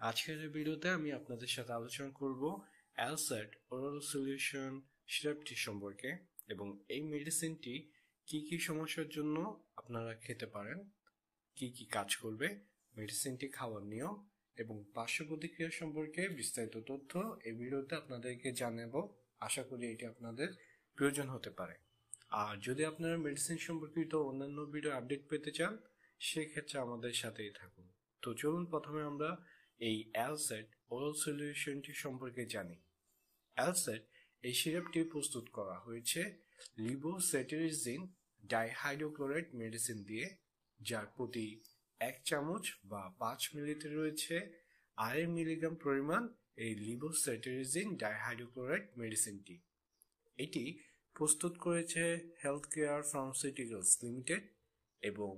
আজকের এই ভিডিওতে আমি আপনাদের সাথে আলোচনা করব অ্যালসেট ওরাল সলিউশন সিরাপটি সম্পর্কে এবং এই মেডিসিনটি কি কি সমস্যার জন্য আপনারা খেতে পারেন, কি কি কাজ করবে, মেডিসিনটি খাওয়ার নিয়ম এবং পার্শ্ব প্রতিক্রিয়া সম্পর্কে বিস্তারিত তথ্য এই ভিডিওতে আপনাদেরকে জানাবো। আশা করি এটি আপনাদের প্রয়োজন হতে পারে। আর যদি আপনারা মেডিসিন সম্পর্কিত অন্যান্য ভিডিও আপডেট পেতে চান সেক্ষেত্রে আমাদের সাথেই থাকুন। তো চলুন প্রথমে আমরা এই অ্যালসেট ওরাল সলিউশনটি সম্পর্কে জানি। অ্যালসেট এই সিরাপটি প্রস্তুত করা হয়েছে লিবোসেটেরিজিন ডাইহাইড্রোক্লোরাইড মেডিসিন দিয়ে, যার প্রতি 1 চামচ বা 5 মিলিতে রয়েছে 2.5 মিলিগ্রাম পরিমাণ এই লিবোসেটেরিজিন ডাইহাইড্রোক্লোরাইড মেডিসিনটি। এটি প্রস্তুত করেছে হেলথ কেয়ার ফার্মাসিউটিক্যালস লিমিটেড এবং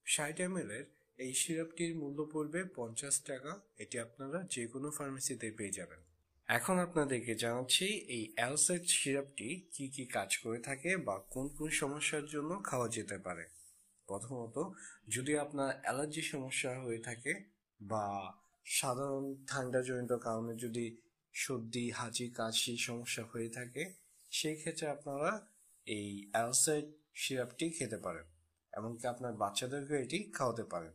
60 ml এর এই সিরাপটির মূল্য পড়বে 50 টাকা। এটি আপনারা যে কোনো ফার্মেসিতে পেয়ে যাবেন। এখন আপনাদেরকে জানাচ্ছি এই অ্যালসেট সিরাপটি কি কি কাজ করে থাকে বা কোন কোন সমস্যার জন্য খাওয়া যেতে পারে। প্রথমত, যদি আপনার অ্যালার্জি সমস্যা হয়ে থাকে বা সাধারণ ঠান্ডাজনিত কারণে যদি সর্দি, হাঁচি, কাশি সমস্যা হয়ে থাকে, সেই ক্ষেত্রে আপনারা এই অ্যালসেট সিরাপটি খেতে পারেন। এমনকি আপনার বাচ্চাদেরকে এটি খাওয়াতে পারেন।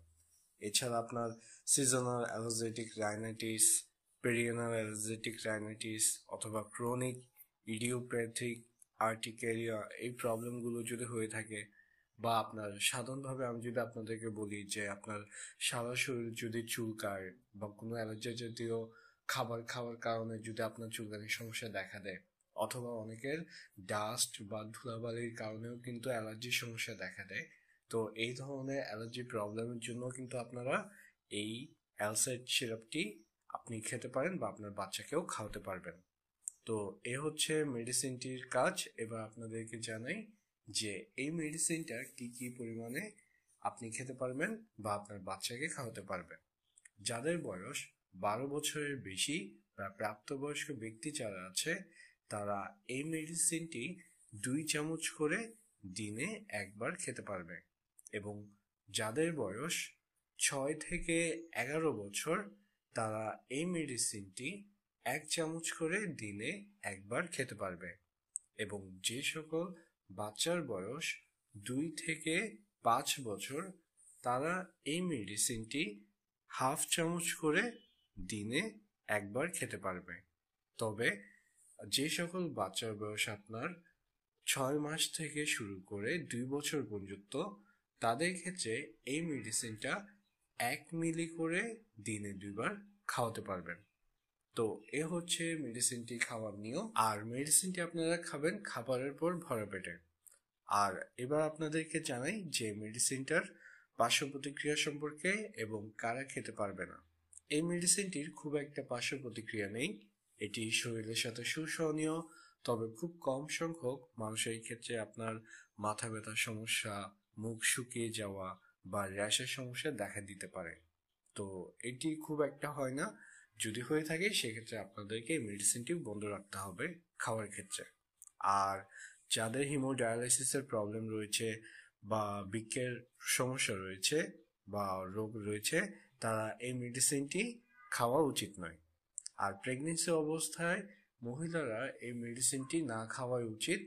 এছাড়া আপনার সিজনাল অ্যালার্জেটিক রাইনাইটিস, পেরিয়ানাল অ্যালার্জেটিক রাইনাইটিস অথবা ক্রনিক ইডিওপ্যাথিক আর্টিকেরিয়া এই প্রবলেমগুলো যদি হয়ে থাকে, বা আপনার সাধারণভাবে আমি যদি আপনাদেরকে বলি যে আপনার সারা শরীর যদি চুলকায় বা কোনো অ্যালার্জি জাতীয় খাবার খাওয়ার কারণে যদি আপনার চুলকানির সমস্যা দেখা দেয়, অথবা অনেকের ডাস্ট বা ধুলাবালির কারণেও কিন্তু অ্যালার্জির সমস্যা দেখা দেয়, তো এই ধরনের অ্যালার্জি প্রবলেমের জন্য কিন্তু আপনারা এই অ্যালসেট সিরাপটি আপনি খেতে পারেন বা আপনার বাচ্চাকেও খাওয়াতে পারবেন। তো এ হচ্ছে মেডিসিনটির কাজ। এবার আপনাদেরকে জানাই যে এই মেডিসিনটা কি কি পরিমাণে আপনি খেতে পারবেন বা আপনার বাচ্চাকে খাওয়াতে পারবেন। যাদের বয়স 12 বছরের বেশি বা প্রাপ্তবয়স্ক ব্যক্তি যারা আছে, তারা এই মেডিসিনটি 2 চামচ করে দিনে একবার খেতে পারবে এবং যাদের বয়স 6 থেকে 11 বছর, তারা এই মেডিসিনটি 1 চামচ করে দিনে একবার খেতে পারবে এবং যে সকল বাচ্চার বয়স 2 থেকে 5 বছর, তারা এই মেডিসিনটি হাফ চামচ করে দিনে একবার খেতে পারবে। তবে যে সকল বাচ্চার বয়স আপনার 6 মাস থেকে শুরু করে 2 বছর পর্যন্ত, তাদের ক্ষেত্রে এই মেডিসিনটা 1 মিলি করে দিনে 2 বার খাওয়াতে পারবেন। তো এ হচ্ছে মেডিসিনটি খাওয়ার নিয়ম। আর মেডিসিনটি আপনারা খাবেন খাবারের পর ভরা পেটে। আর এবার আপনাদেরকে জানাই যে মেডিসিনটার পার্শ্ব প্রতিক্রিয়া সম্পর্কে এবং কারা খেতে পারবে না। এই মেডিসিনটির খুব একটা পার্শ্ব প্রতিক্রিয়া নেই, এটি শরীরের সাথে সুসহনীয়। তবে খুব কম সংখ্যক মানুষের ক্ষেত্রে আপনার মাথা ব্যথার সমস্যা, মুখ শুকিয়ে যাওয়া বা র্যাশের সমস্যা দেখা দিতে পারে। তো এটি খুব একটা হয় না। যদি হয়ে থাকে সেক্ষেত্রে আপনাদেরকে এই মেডিসিনটি বন্ধ রাখতে হবে খাওয়ার ক্ষেত্রে। আর যাদের হিমোডায়ালাইসিসের প্রবলেম রয়েছে বা বৃক্কের সমস্যা রয়েছে বা রোগ রয়েছে, তারা এই মেডিসিনটি খাওয়া উচিত নয়। আর প্রেগনেন্সি অবস্থায় মহিলারা এই মেডিসিনটি না খাওয়াই উচিত।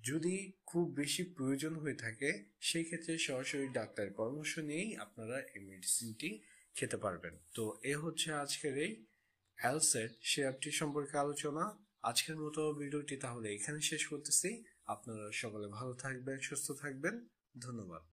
যদি খুব বেশি প্রয়োজন হয়ে থাকে সেই ক্ষেত্রে সরাসরি ডাক্তারের পরামর্শ নিয়েই আপনারা এই মেডিসিনটি খেতে পারবেন। তো এ হচ্ছে আজকের এই অ্যালসেট সিরাপটি সম্পর্কে আলোচনা। আজকের মতো ভিডিওটি তাহলে এখানে শেষ করতেছি। আপনারা সকলে ভালো থাকবেন, সুস্থ থাকবেন। ধন্যবাদ।